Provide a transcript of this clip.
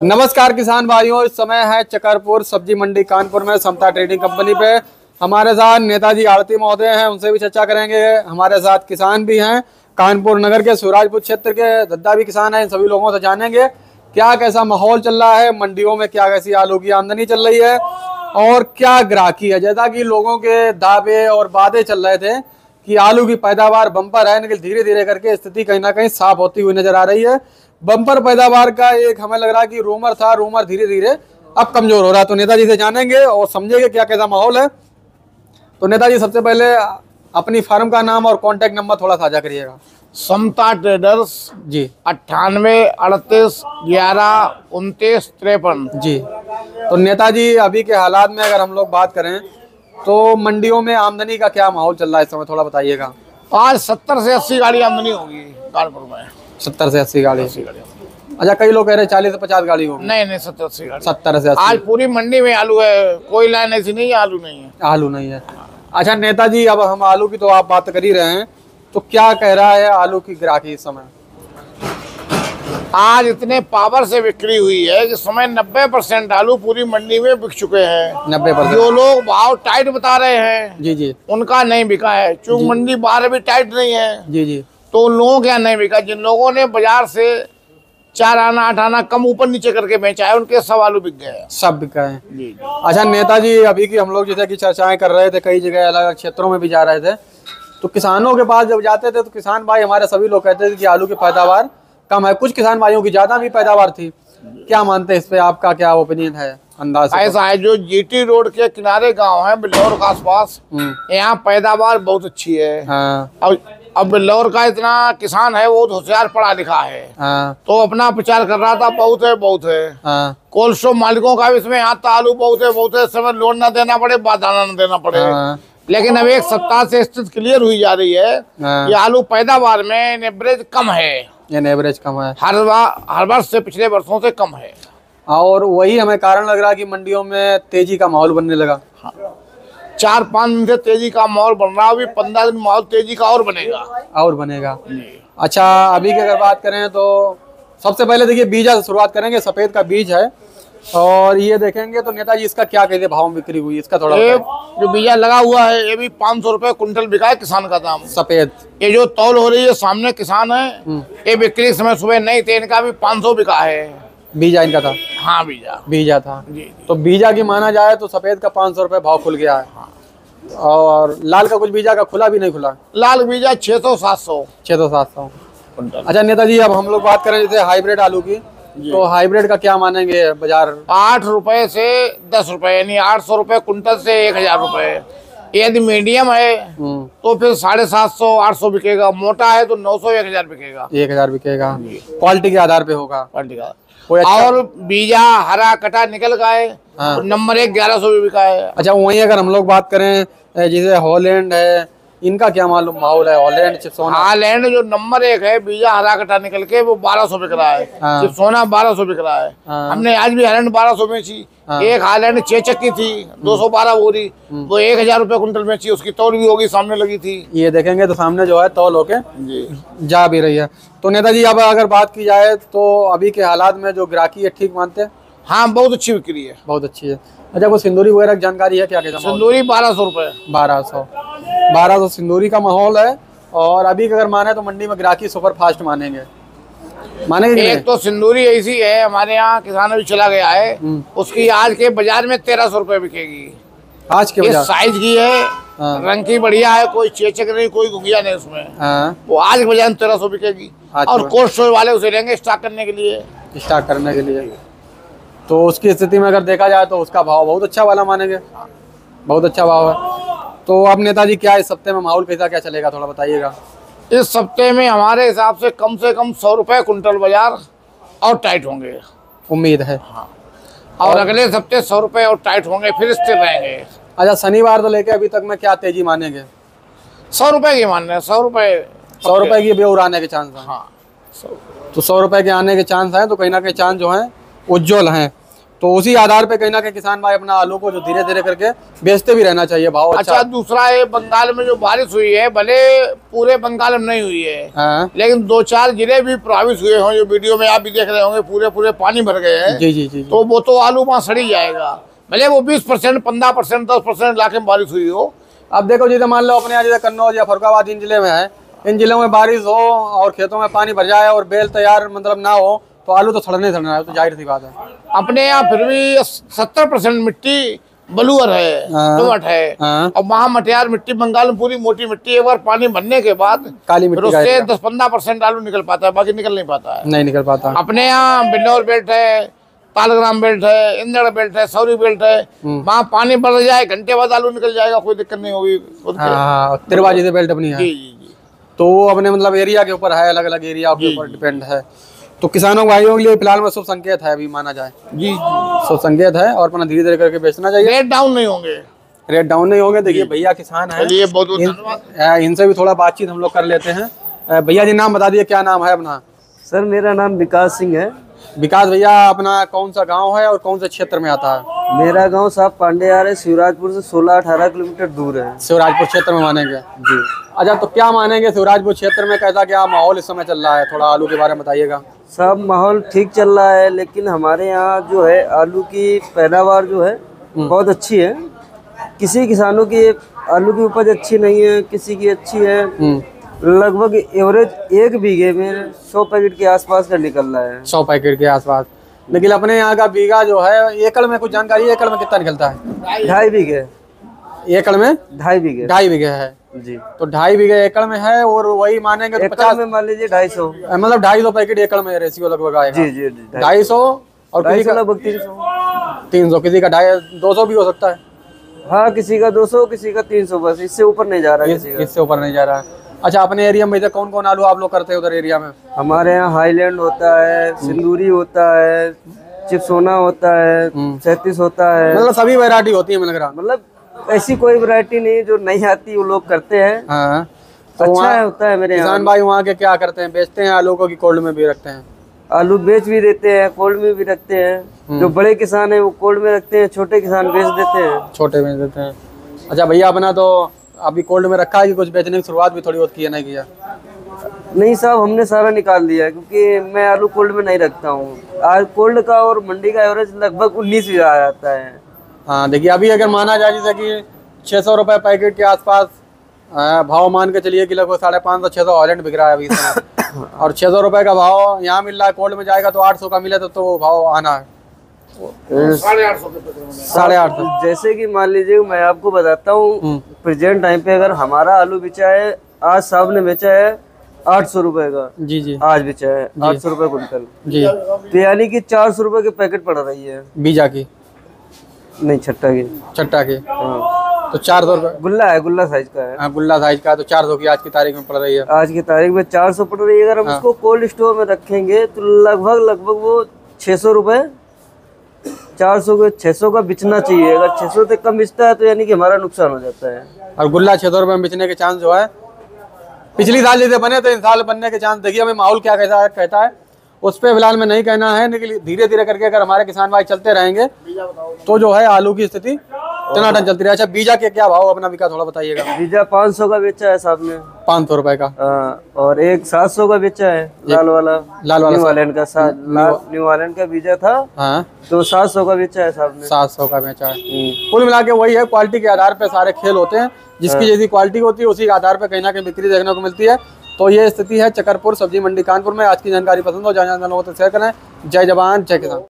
नमस्कार किसान भाइयों, इस समय है चकरपुर सब्जी मंडी कानपुर में समता ट्रेडिंग कंपनी पे। हमारे साथ नेताजी आड़ती महोदय हैं, उनसे भी चर्चा करेंगे। हमारे साथ किसान भी हैं, कानपुर नगर के सूरजपुर क्षेत्र के दद्दा भी किसान हैं। इन सभी लोगों से जानेंगे क्या कैसा माहौल चल रहा है मंडियों में, क्या कैसी आलू की आमदनी चल रही है और क्या ग्राहकी है। जैसा कि लोगों के दावे और वादे चल रहे थे कि आलू की पैदावार बम्पर है, लेकिन धीरे धीरे करके स्थिति कहीं ना कहीं साफ होती हुई नजर आ रही है। बम्पर पैदावार का एक हमें लग रहा है कि रूमर था, रूमर धीरे धीरे अब कमजोर हो रहा है। तो नेताजी से जानेंगे और समझेंगे क्या कैसा माहौल है। तो नेताजी सबसे पहले अपनी फार्म का नाम और कॉन्टेक्ट नंबर थोड़ा साझा करिएगा। समता ट्रेडर्स जी 98 38 11 29 53। जी। तो नेताजी अभी के हालात में अगर हम लोग बात करें तो मंडियों में आमदनी का क्या माहौल चल रहा है इस समय, थोड़ा बताइएगा। आज 70 से 80 गाड़ी आमदनी होगी कानपुर में। 70 से 80 गाड़ी। अच्छा, कई लोग कह रहे हैं 40 से 50 गाड़ी होगी। नहीं 70 80 गाड़ी। 70 से 80। आज पूरी मंडी में आलू है, कोई लाइन ऐसी नहीं है आलू नहीं है। आलू नहीं है। अच्छा नेताजी, अब हम आलू की तो आप बात कर ही रहे हैं, तो क्या कह रहा है आलू की ग्राहकी इस समय? आज इतने पावर से बिक्री हुई है कि समय 90% आलू पूरी मंडी में बिक चुके हैं। 90%। जो लोग भाव टाइट बता रहे हैं जी जी उनका नहीं बिका है, चूंकि मंडी बाहर भी टाइट नहीं है। जी जी। तो उन लोगों क्या नहीं बिका, जिन लोगों ने बाजार से 4 आना 8 आना कम ऊपर नीचे करके बेचा है, उनके सब आलू बिक गए, सब बिका है। जी। अच्छा नेताजी, अभी की हम लोग जैसे कि चर्चाएं कर रहे थे, कई जगह अलग अलग क्षेत्रों में भी जा रहे थे, तो किसानों के पास जब जाते थे तो किसान भाई हमारे सभी लोग कहते थे कि आलू की पैदावार कम है। कुछ किसान भाइयों की ज्यादा भी पैदावार थी। क्या मानते हैं इस पे, आपका क्या ओपिनियन है, अंदाज? ऐसा है, जो जीटी रोड के किनारे गांव है बिल्लौर के आसपास, यहाँ पैदावार बहुत अच्छी है। हाँ। अब बिल्लौर का इतना किसान है, वो होशियार पढ़ा लिखा है। हाँ। तो अपना प्रचार कर रहा था बहुत है बहुत है। हाँ। कोल्ड स्टोर मालिकों का भी इसमें आता आलू बहुत है बहुत है, समय लोन ना देना पड़े, बादाना न देना पड़े। हाँ। लेकिन अब एक सप्ताह से स्थिति क्लियर हुई जा रही है कि आलू पैदावार में एवरेज कम है। एवरेज कम है, हर वर्ष से पिछले वर्षों से कम है। और वही हमें कारण लग रहा है कि मंडियों में तेजी का माहौल बनने लगा। 4-5 दिन से तेजी का माहौल बन रहा है, अभी 15 दिन माहौल तेजी का और बनेगा। अच्छा, अभी की अगर बात करें तो सबसे पहले देखिए बीजा से शुरुआत करेंगे। सफेद का बीज है और ये देखेंगे तो नेताजी इसका क्या कहते भाव में बिक्री हुई, इसका थोड़ा जो बीजा लगा हुआ है ये भी 500 रुपए कुंटल बिका है किसान का दाम। सफेद ये जो तौल हो रही है सामने किसान है, ये बिक्री समय सुबह नहीं थे, इनका भी 500 बिका है। बीजा इनका था? हाँ बीजा था। जी। तो बीजा की माना जाए तो सफेद का 500 रुपए भाव खुल गया है। हाँ। और लाल का कुछ बीजा का खुला भी नहीं खुला? लाल बीजा 600-700 कुंटल। अच्छा नेताजी, अब हम लोग बात करें जैसे हाइब्रिड आलू की, तो हाइब्रिड का क्या मानेंगे बाजार? 8 रुपए से 10 रुपए, यानी 800 रुपए कुंटल से 1000 रुपए। यदि मीडियम है तो फिर 750 800 बिकेगा, मोटा है तो 900 1000 बिकेगा। 1000 बिकेगा, क्वालिटी के आधार पे होगा। क्वालिटी का और बीजा हरा कटा निकल गए। हाँ। नंबर 1 1100 भी बिका है। अच्छा, वहीं अगर हम लोग बात करें जैसे हॉलैंड है, इनका क्या मालूम माहौल है? हॉलैंड चिप्सोना, हॉलैंड जो नंबर 1 है, बीजा हरा कटा निकल के वो 1200 बिक रहा है। हाँ। चिप्सोना 1200 बिक रहा है। हाँ। हमने आज भी हॉलैंड 1200 बेची। हाँ। एक हॉलैंड 6 चक्की थी 212 बोरी, वो 1000 रुपए कुंटल बेची, उसकी तौल भी होगी, सामने लगी थी। ये देखेंगे तो सामने जो है तौल होके जा भी रही है। तो नेताजी, अब अगर बात की जाए तो अभी के हालात में जो ग्राहकी है ठीक मानते हैं? हाँ, बहुत अच्छी बिक्री है, बहुत अच्छी है। अच्छा, वो सिंदूरी वगैरह की जानकारी है क्या? सिंदूरी 1200 रुपए। 1200 सिंदूरी का माहौल है। और अभी अगर माने तो मंडी में ग्राहकी सुपर फास्ट मानेंगे? एक तो सिंदूरी ऐसी है, हमारे यहाँ किसान अभी चला गया है, उसकी आज के बाजार में 1300 रुपए बिकेगी। आज के बाजार साइज की है। हाँ। रंग की बढ़िया है, कोई चेचक नहीं, कोई घुंघिया नहीं उसमें। हाँ। वो आज के बाजार में 1300 बिकेगी। और कोल्ड स्टोर वाले उसे लेंगे स्टॉक करने के लिए। तो उसकी स्थिति में अगर देखा जाए तो उसका भाव बहुत अच्छा वाला मानेंगे, बहुत अच्छा भाव है। तो अब नेताजी क्या इस हफ्ते में माहौल कैसा क्या चलेगा, थोड़ा बताइएगा। इस हफ्ते में हमारे हिसाब से कम 100 रुपए कुंटल बाजार और टाइट होंगे, उम्मीद है। हाँ। और अगले हफ्ते 100 रुपए और टाइट होंगे, फिर स्थिर रहेंगे। अच्छा, शनिवार तो लेके अभी तक में क्या तेजी मानेंगे? 100 रुपए की मान रहे हैं। 100 रुपए की बेउर आने के चांस है। हाँ। तो 100 रुपए के आने के चांस हैं, तो कहीं ना कहीं चांस जो है उज्जवल हैं। तो उसी आधार पे कहीं ना कहीं किसान भाई अपना आलू को जो धीरे धीरे करके बेचते भी रहना चाहिए भाव अच्छा। दूसरा है बंगाल में जो बारिश हुई है, भले पूरे बंगाल में नहीं हुई है, लेकिन 2-4 जिले भी प्रभावित हुए हों, जो वीडियो में आप भी देख रहे होंगे, पूरे पानी भर गए हैं। जी जी जी। तो वो तो आलू वहाँ सड़ी जाएगा, भले वो 20%, 15%, 10% इलाके में बारिश हुई हो। अब देखो जी, मान लो अपने यहाँ जैसे कन्नौज या फरुखाबाद इन जिले में है, इन जिलों में बारिश हो और खेतों में पानी भर जाए और बेल तैयार मतलब ना हो, तो आलू तो सड़ना है, तो जाहिर सी बात है। अपने यहाँ फिर भी 70% मिट्टी बलुअर है, दोमट है, और वहाँ मटियार मिट्टी, बंगाल में पूरी मोटी मिट्टी, एक बार पानी भरने के बाद काली मिट्टी, उससे 10-15% आलू निकल पाता है, बाकी निकल नहीं पाता है। नहीं निकल पाता। अपने यहाँ बिल्लौर बेल्ट है, तालग्राम बेल्ट है, इंदड़ बेल्ट है, सौरी बेल्ट है, वहाँ पानी बढ़ जाए घंटे बाद आलू निकल जाएगा, कोई दिक्कत नहीं होगी। तिरवा जैसे बेल्ट अपनी है, तो वो अपने मतलब एरिया के ऊपर है, अलग अलग एरिया के ऊपर डिपेंड है। तो किसानों भाइयों के लिए फिलहाल में शुभ संकेत है, अभी माना जाए जी, शुभ संकेत है, और अपना धीरे धीरे करके बेचना चाहिए। रेट डाउन नहीं होंगे, रेट डाउन नहीं होंगे। देखिए भैया किसान है, इनसे भी थोड़ा बातचीत हम लोग कर लेते हैं। भैया जी नाम बता दिए, क्या नाम है अपना? सर मेरा नाम विकास सिंह है। विकास भैया, अपना कौन सा गांव है और कौन से क्षेत्र में आता है? मेरा गांव साहब पांडेयार है, शिवराजपुर से 16-18 किलोमीटर दूर है। शिवराजपुर क्षेत्र में मानेंगे जी। अच्छा, तो क्या मानेंगे शिवराजपुर क्षेत्र में कैसा क्या माहौल इस समय चल रहा है, थोड़ा आलू के बारे में बताइएगा। सब माहौल ठीक चल रहा है, लेकिन हमारे यहाँ जो है आलू की पैदावार जो है बहुत अच्छी है। किसी किसानों की आलू की उपज अच्छी नहीं है, किसी की अच्छी है। लगभग एवरेज 1 बीघे में 100 पैकेट के आसपास का निकल रहा है। 100 पैकेट के आसपास। लेकिन अपने यहाँ का बीघा जो है, एकड़ में कुछ जानकारी, एकड़ में कितना निकलता है? 2.5 बीघे एकड़ में 2.5 बीघे 2.5 बीघे है जी। तो 2.5 बीघे एकड़ में है, और वही मानेंगे तो 50 में मान लीजिए 250, मतलब 250 पैकेट एकड़ में रेशियो लगभग आएगा। जी जी 250 और किसी का लगभग 300, किसी का 200 भी हो सकता है। हाँ, किसी का 200, किसी का 300, बस इससे ऊपर नहीं जा रहा है, इससे ऊपर नहीं जा रहा है। अच्छा, अपने एरिया में कौन कौन आलू आप लोग करते हैं उधर एरिया में? हमारे यहाँ हाईलैंड होता है, सिंदूरी होता है, चिपसोना होता है, 37 होता है, मतलब सभी वैरायटी होती है, लग रहा। मतलब ऐसी कोई वैरायटी नहीं जो नहीं आती, वो लोग करते हैं। हाँ, तो अच्छा होता है मेरे यहाँ। किसान भाई वहाँ के क्या करते हैं, बेचते हैं आलू को कि कोल्ड में भी रखते हैं? आलू बेच भी देते हैं, कोल्ड में भी रखते हैं। जो बड़े किसान है वो कोल्ड में रखते हैं, छोटे किसान बेच देते हैं। छोटे बेच देते हैं। अच्छा भैया, अपना तो अभी कोल्ड में रखा है कि कुछ बेचने की शुरुआत भी थोड़ी बहुत की है, नहीं किया? नहीं साहब, हमने सारा निकाल दिया, क्योंकि मैं आलू कोल्ड में नहीं रखता हूँ। आज कोल्ड का और मंडी का एवरेज लगभग 19 भी आ जाता है। हाँ देखिए, अभी अगर माना जाए जैसे कि 600 रुपए पैकेट के आसपास भाव मान के चलिए कि लगभग 550-600 हॉलैंड बिक रहा है अभी और 600 रुपए का भाव यहाँ मिल रहा है, कोल्ड में जाएगा तो 800 का मिले तो वो भाव आना है 850। जैसे कि मान लीजिए मैं आपको बताता हूँ, प्रेजेंट टाइम पे अगर हमारा आलू बेचा है, आज साहब ने बेचा है 800 रुपए का। जी जी। आज बेचा है 800 रुपए कुंटल जी। तो यानी कि 400 रुपए के पैकेट पड़ रही है। बीजा की नहीं, छट्टा की। छट्टा की। हाँ। तो 400 रुपए। गुल्ला है, गुल्ला साइज का है। हाँ, गुल्ला साइज का। तो 400 की आज की तारीख में पड़ रही है। आज की तारीख में 400 पड़ रही है। अगर हम उसको कोल्ड स्टोर में रखेंगे तो लगभग वो 600 रुपए, 400 के 600 का बिचना चाहिए। अगर 600 से कम बिचता है तो यानी कि हमारा नुकसान हो जाता है। और गुल्ला 600 रुपए में बिचने के चांस जो है, पिछली साल जैसे बने तो इन साल बनने के चांस देखिए। हमें माहौल क्या कहता है उस पर फिलहाल में नहीं कहना है, लेकिन धीरे धीरे करके अगर हमारे किसान भाई चलते रहेंगे तो जो है आलू की स्थिति टनाटन चलती रहे। अच्छा, बीजा के क्या भाव अपना बिका, थोड़ा बताइएगा। बीजा 500 का बेचा है साहब ने। 500 रुपए का। और एक 700 का बेचा है, लाल वाला न्यू हॉलैंड का। न्यू हॉलैंड का बीजा था। हाँ, तो 700 का बेचा है साहब ने। 700 का बेचा है। कुल मिला के वही है, क्वालिटी के आधार पे सारे खेल होते हैं। जिसकी जैसी क्वालिटी होती है उसी के आधार पे कहीं ना कहीं बिक्री देखने को मिलती है। तो ये स्थिति है चकरपुर सब्जी मंडी कानपुर में। आज की जानकारी पसंद हो जाए लोगों तक शेयर करें। जय जवान जय किसान।